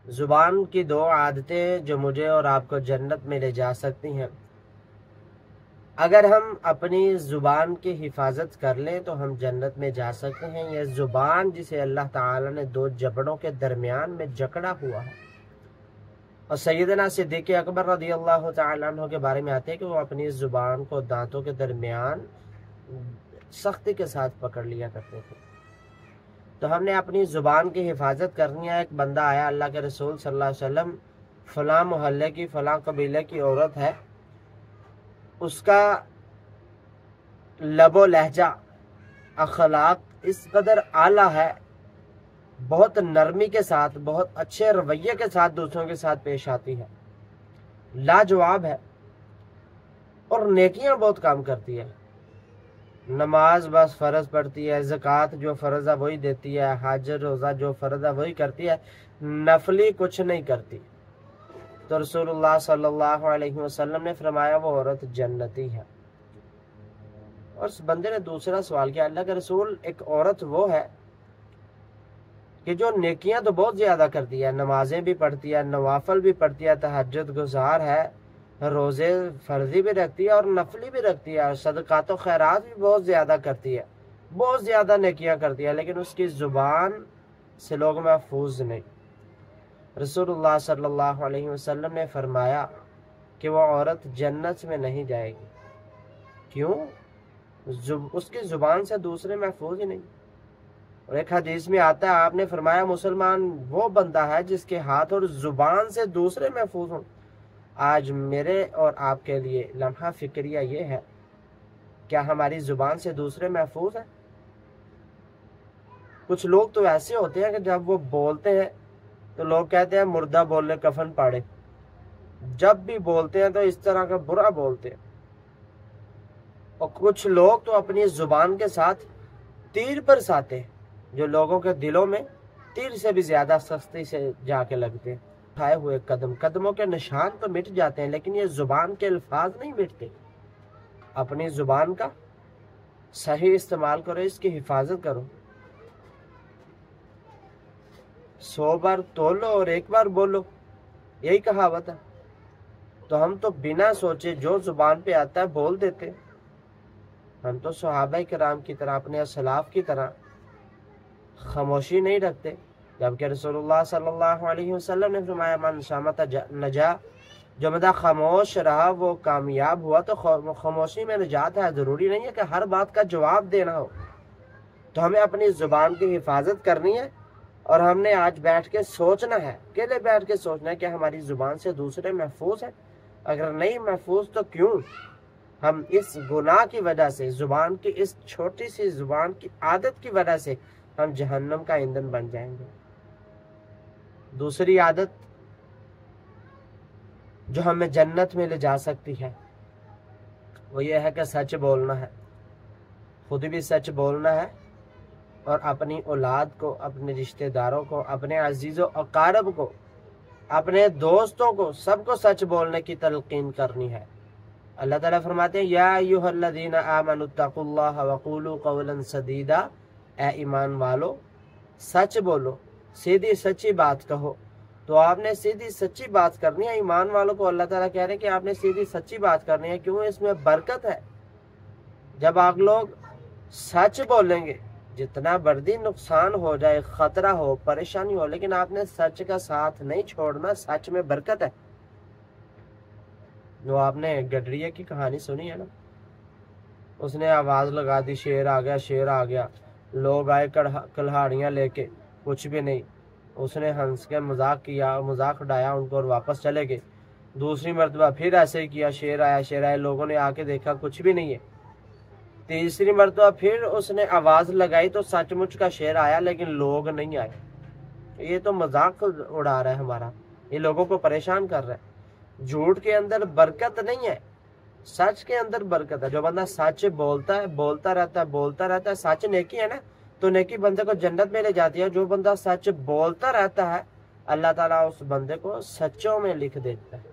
زبان کی دو عادتیں جو مجھے اور آپ کو جنت میں لے جا سکتی ہیں۔ اگر ہم اپنی زبان کی حفاظت کر لیں تو ہم جنت میں جا سکتے ہیں۔ یہ زبان جسے اللہ تعالیٰ نے دو جبڑوں کے درمیان میں جکڑا ہوا ہے، اور سیدنا صدیق اکبر رضی اللہ تعالیٰ عنہ کے بارے میں آتے ہیں کہ وہ اپنی زبان کو دانتوں کے درمیان سختی کے ساتھ پکڑ لیا کرتے تھے۔ تو ہم نے اپنی زبان کی حفاظت کرنی ہے۔ ایک بندہ آیا اللہ کے رسول صلی اللہ علیہ وسلم، فلاں محلے کی فلاں قبیلے کی عورت ہے، اس کا لب و لہجہ اخلاق اس قدر اعلیٰ ہے، بہت نرمی کے ساتھ، بہت اچھے رویے کے ساتھ دوسروں کے ساتھ پیش آتی ہے، لاجواب ہے، اور نیکیاں بہت کام کرتی ہے۔ نماز بس فرض پڑھتی ہے، زکوٰۃ جو فرض ہے وہی دیتی ہے، حج روزہ جو فرض ہے وہی کرتی ہے، نفلی کچھ نہیں کرتی۔ تو رسول اللہ صلی اللہ علیہ وسلم نے فرمایا وہ عورت جنتی ہے۔ اور اس بندے نے دوسرا سوال کیا، اللہ کے رسول ایک عورت وہ ہے کہ جو نیکیاں تو بہت زیادہ کرتی ہے، نمازیں بھی پڑھتی ہے، نوافل بھی پڑھتی ہے، تہجد گزار ہے، روزے فرضی بھی رکھتی ہے اور نفلی بھی رکھتی ہے، اور صدقات و خیرات بھی بہت زیادہ کرتی ہے، بہت زیادہ نیکیاں کرتی ہے، لیکن اس کی زبان سے لوگ محفوظ نہیں۔ رسول اللہ صلی اللہ علیہ وسلم نے فرمایا کہ وہ عورت جنت میں نہیں جائے گی۔ کیوں؟ اس کی زبان سے دوسرے محفوظ ہی نہیں۔ اور ایک حدیث میں آتا ہے، آپ نے فرمایا مسلمان وہ بندہ ہے جس کے ہاتھ اور زبان سے دوسرے محفوظ ہوں۔ آج میرے اور آپ کے لیے لمحہ فکریہ یہ ہے، کیا ہماری زبان سے دوسرے محفوظ ہیں؟ کچھ لوگ تو ایسے ہوتے ہیں کہ جب وہ بولتے ہیں تو لوگ کہتے ہیں مردہ بولے کفن پاڑے، جب بھی بولتے ہیں تو اس طرح کا برا بولتے ہیں۔ اور کچھ لوگ تو اپنی زبان کے ساتھ تیر برساتے ہیں، جو لوگوں کے دلوں میں تیر سے بھی زیادہ سختی سے جا کے لگتے ہیں۔ اٹھائے ہوئے قدموں کے نشان تو مٹ جاتے ہیں، لیکن یہ زبان کے الفاظ نہیں مٹتے۔ اپنی زبان کا صحیح استعمال کرو، اس کی حفاظت کرو۔ 100 بار تولو اور 1 بار بولو، یہی کہاوت ہے۔ تو ہم تو بنا سوچے جو زبان پہ آتا ہے بول دیتے۔ ہم تو صحابہ کرام کی طرح، اپنے اسلاف کی طرح خاموشی نہیں رکھتے، جبکہ رسول اللہ صلی اللہ علیہ وسلم نے فرمایا من صمت نجا، جو بندہ خاموش رہا وہ کامیاب ہوا۔ تو خاموشی میں نجات ہے، ضروری نہیں ہے کہ ہر بات کا جواب دینا ہو۔ تو ہمیں اپنی زبان کی حفاظت کرنی ہے، اور ہم نے آج بیٹھ کے سوچنا ہے، اکیلے بیٹھ کے سوچنا ہے کہ ہماری زبان سے دوسرے محفوظ ہیں۔ اگر نہیں محفوظ تو کیوں؟ ہم اس گناہ کی وجہ سے، زبان کی اس چھوٹی سی زبان کی عادت کی وجہ سے ہم جہنم کا ایندھن بن جائیں گے۔ دوسری عادت جو ہمیں جنت میں لے جا سکتی ہے وہ یہ ہے کہ سچ بولنا ہے، خود بھی سچ بولنا ہے، اور اپنی اولاد کو، اپنے رشتہ داروں کو، اپنے عزیز و اقارب کو، اپنے دوستوں کو، سب کو سچ بولنے کی تلقین کرنی ہے۔ اللہ تعالیٰ فرماتے ہیں یا ایھا الذین آمنوا اتقوا اللہ وقولوا قولا سدیدا، اے ایمان والو سچ بولو، سیدھی سچی بات کہو۔ تو آپ نے سیدھی سچی بات کرنی ہے۔ ایمان والوں کو اللہ تعالیٰ کہہ رہے ہیں کہ آپ نے سیدھی سچی بات کرنی ہے، کیوں؟ اس میں برکت ہے۔ جب آپ لوگ سچ بولیں گے، جتنا بردی نقصان ہو جائے، خطرہ ہو، پریشانی ہو، لیکن آپ نے سچ کا ساتھ نہیں چھوڑنا، سچ میں برکت ہے۔ جو آپ نے گڈریے کی کہانی سنی ہے نا، اس نے آواز لگا دی شیر آ گیا، شیر آ گیا، لوگ آئے کلہاڑیاں لے کے، کچھ بھی نہیں، اس نے ہنس کے مذاق کیا، مذاق اڑایا ان کو اور واپس چلے گئے۔ دوسری مرتبہ پھر ایسے ہی کیا، شیر آیا، شیر آیا، لوگوں نے آ کے دیکھا کچھ بھی نہیں ہے۔ تیسری مرتبہ پھر اس نے آواز لگائی تو سچ مچ کا شیر آیا، لیکن لوگ نہیں آئے۔ یہ تو مذاق اڑا رہا ہے ہمارا، یہ لوگوں کو پریشان کر رہا ہے۔ جھوٹ کے اندر برکت نہیں ہے، سچ کے اندر برکت ہے۔ جو بندہ سچ بولتا ہے، بولتا رہتا ہے، سچ نیکی ہے نا، تو نیکی بندے کو جنت میں لے جاتی ہے۔ جو بندہ سچ بولتا رہتا ہے، اللہ تعالیٰ اس بندے کو سچوں میں لکھ دیتا ہے۔